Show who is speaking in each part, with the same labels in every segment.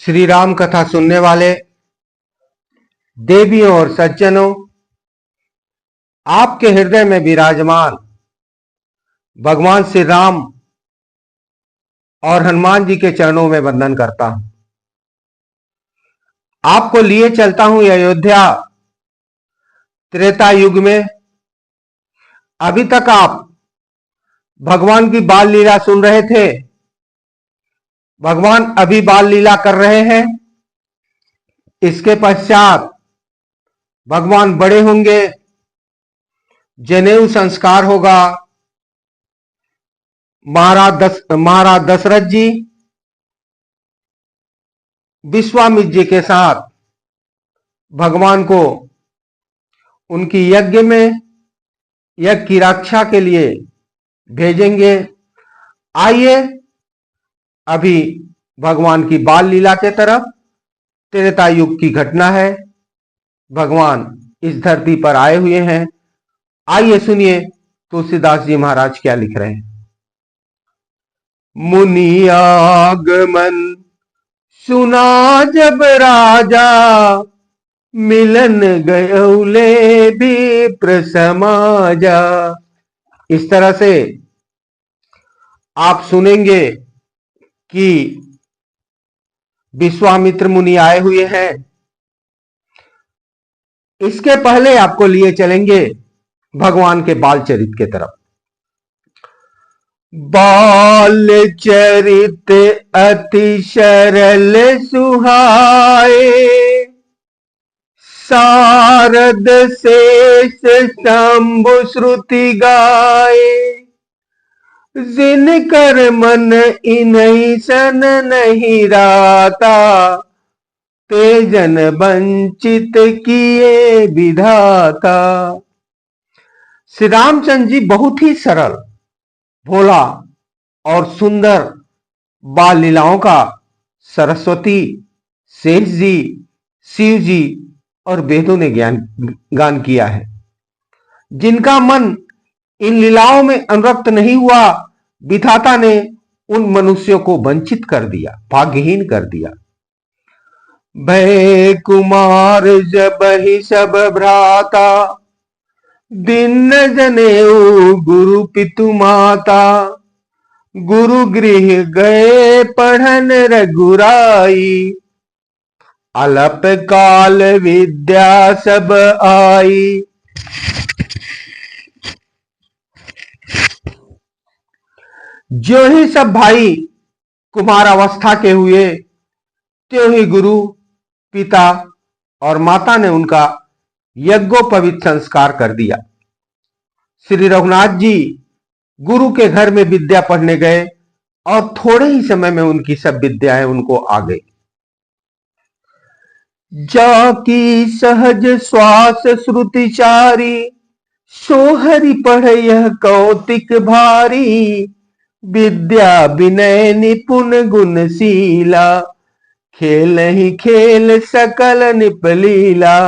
Speaker 1: श्री राम कथा सुनने वाले देवियों और सज्जनों, आपके हृदय में विराजमान भगवान श्री राम और हनुमान जी के चरणों में वंदन करता हूं। आपको लिए चलता हूं अयोध्या त्रेता युग में। अभी तक आप भगवान की बाल लीला सुन रहे थे। भगवान अभी बाल लीला कर रहे हैं। इसके पश्चात भगवान बड़े होंगे, जनेऊ संस्कार होगा। महाराज दशरथ जी विश्वामित्र जी के साथ भगवान को उनकी यज्ञ की रक्षा के लिए भेजेंगे। आइए अभी भगवान की बाल लीला के तरफ। त्रेता युग की घटना है। भगवान इस धरती पर आए हुए हैं। आइए सुनिए तुलसीदास जी महाराज क्या लिख रहे हैं। मुनि आगमन सुना जब राजा, मिलन गयौले विप्र समाजा। इस तरह से आप सुनेंगे कि विश्वामित्र मुनि आए हुए हैं। इसके पहले आपको लिए चलेंगे भगवान के बाल चरित के तरफ। बाल चरित अति सरल सुहाए, शारद शेष शंभु श्रुति गाए। जिन कर मन इन्हीं सन नहीं राता, ते जन वंचित किए विधाता। श्री रामचंद्र जी बहुत ही सरल, भोला और सुंदर बाल लीलाओं का सरस्वती, शेष जी, शिव जी और वेदों ने गान किया है। जिनका मन इन लीलाओं में अनुरक्त नहीं हुआ, विधाता ने उन मनुष्यों को वंचित कर दिया, भाग्यहीन कर दिया। भय कुमार जब ही सब भ्राता, दिन जनेऊ गुरु पितु माता। गुरु गृह गए पढ़न रघुराई, अलप काल विद्या सब आई। जो ही सब भाई कुमार अवस्था के हुए, त्यों ही गुरु, पिता और माता ने उनका यज्ञोपवीत संस्कार कर दिया। श्री रघुनाथ जी गुरु के घर में विद्या पढ़ने गए और थोड़े ही समय में उनकी सब विद्याएं उनको आ गई। जाकी सहज श्वास श्रुति चारी, सोहरि पढ़ यह कौतिक भारी। विद्या विनय निपुण गुणशीला, खेल ही खेल सकल निपलीला।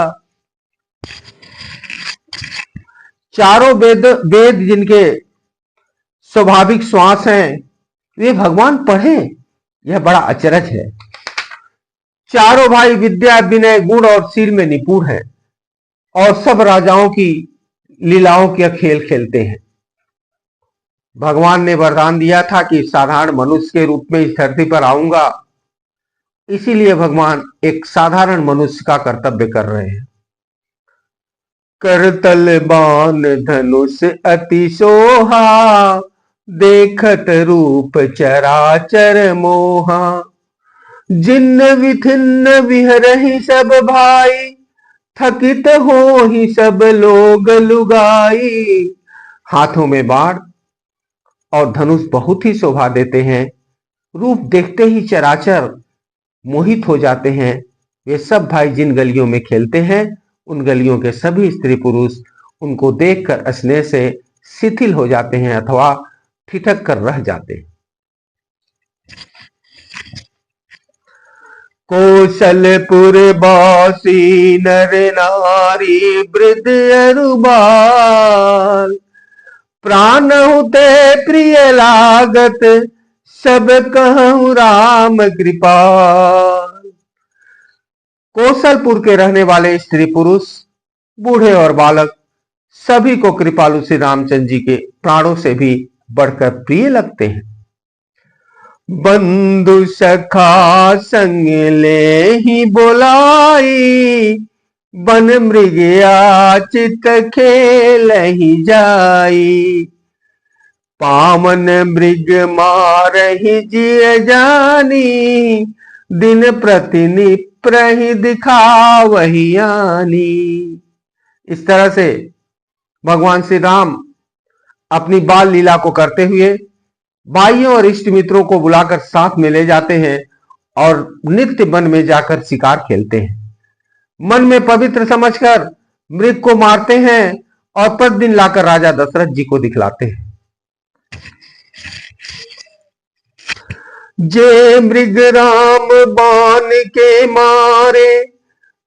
Speaker 1: चारों वेद जिनके स्वाभाविक श्वास हैं, वे भगवान पढ़े, यह बड़ा अचरज है। चारों भाई विद्या विनय गुण और शील में निपुण हैं और सब राजाओं की लीलाओं के खेल खेलते हैं। भगवान ने वरदान दिया था कि साधारण मनुष्य के रूप में इस धरती पर आऊंगा, इसीलिए भगवान एक साधारण मनुष्य का कर्तव्य कर रहे हैं। करतल बाण धनुष अति सोहा, देखत रूप चराचर मोहा। जिन्न विथिन्न विहरहि सब भाई, थकित हो ही सब लोग लुगाई। हाथों में बाण और धनुष बहुत ही शोभा देते हैं। रूप देखते ही चराचर मोहित हो जाते हैं। वे सब भाई जिन गलियों में खेलते हैं, उन गलियों के सभी स्त्री पुरुष उनको देखकर स्नेह से शिथिल हो जाते हैं अथवा ठिठक कर रह जाते हैं। कौशलपुर बासी नर नारी, वृद्ध अरु बाल। प्राण हुते प्रिय लागत, सब कहूँ राम कृपाल। कौशलपुर के रहने वाले स्त्री पुरुष, बूढ़े और बालक सभी को कृपालु श्री रामचंद्र जी के प्राणों से भी बढ़कर प्रिय लगते हैं। बंधु सखा संग ले ही बोलाई, बन मृग चित खेल ही जाई, पावन मृग मार ही जिय जानी, दिन प्रतिनिप्र ही दिखा वही आनी। इस तरह से भगवान श्री राम अपनी बाल लीला को करते हुए भाइयों और इष्ट मित्रों को बुलाकर साथ में ले जाते हैं और नित्य वन में जाकर शिकार खेलते हैं। मन में पवित्र समझकर मृग को मारते हैं और प्रतिदिन लाकर राजा दशरथ जी को दिखलाते हैं। जे मृग राम बाण के मारे,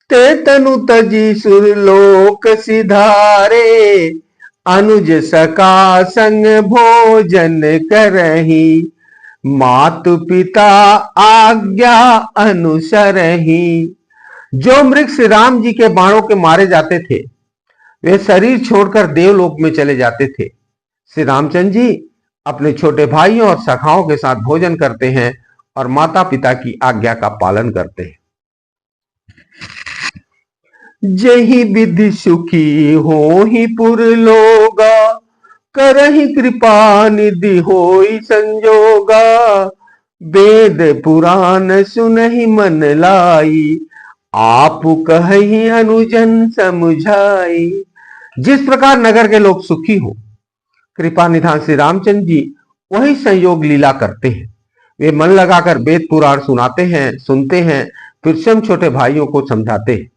Speaker 1: ते तनु तजी सुरलोक सिधारे, अनुज सका संग भोजन करही, मातु पिता आज्ञा अनुसरही। जो मृग श्री राम जी के बाणों के मारे जाते थे वे शरीर छोड़कर देवलोक में चले जाते थे। श्री रामचंद्र जी अपने छोटे भाइयों और सखाओं के साथ भोजन करते हैं और माता पिता की आज्ञा का पालन करते हैं। जही विधि सुखी हो ही पुर लोगा, करहि कृपा निधि होई संजोगा, वेद पुराण सुनहि मन लाई, आप कहि अनुजन समुझाई। जिस प्रकार नगर के लोग सुखी हो, कृपा निधान श्री रामचंद्र जी वही संयोग लीला करते हैं। वे मन लगाकर वेद पुराण सुनाते हैं, सुनते हैं, फिर स्वयं छोटे भाइयों को समझाते हैं।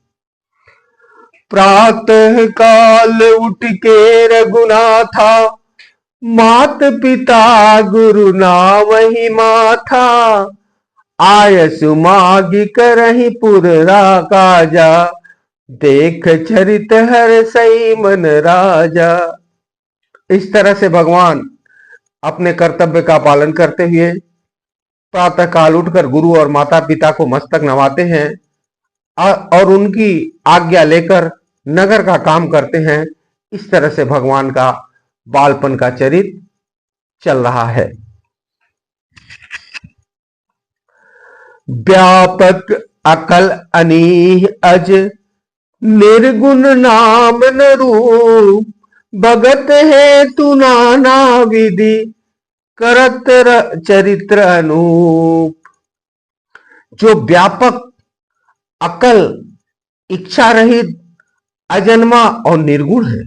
Speaker 1: प्रातः काल उठ के रघुनाथा, मात पिता गुरु नावहि माथा, आयसु मागी करहि पुर काजा, देख चरित हर सई मन राजा। इस तरह से भगवान अपने कर्तव्य का पालन करते हुए प्रातः काल उठकर गुरु और माता पिता को मस्तक नवाते हैं और उनकी आज्ञा लेकर नगर का काम करते हैं। इस तरह से भगवान का बालपन का चरित्र चल रहा है। व्यापक अकल अनीह अज, निर्गुण नाम न रूप, भगत है तू नाना विधि, करत चरित्र अनूप। जो व्यापक अकल, इच्छा रहित, अजन्मा और निर्गुण है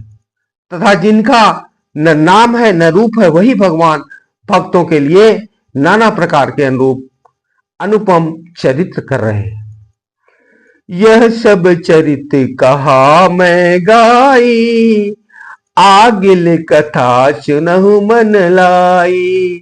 Speaker 1: तथा जिनका न नाम है न रूप है, वही भगवान भक्तों के लिए नाना प्रकार के अनुरूप अनुपम चरित्र कर रहे हैं। यह सब चरित्र कहा मैं गाई, आगिल कथा सुनहु मन लाई।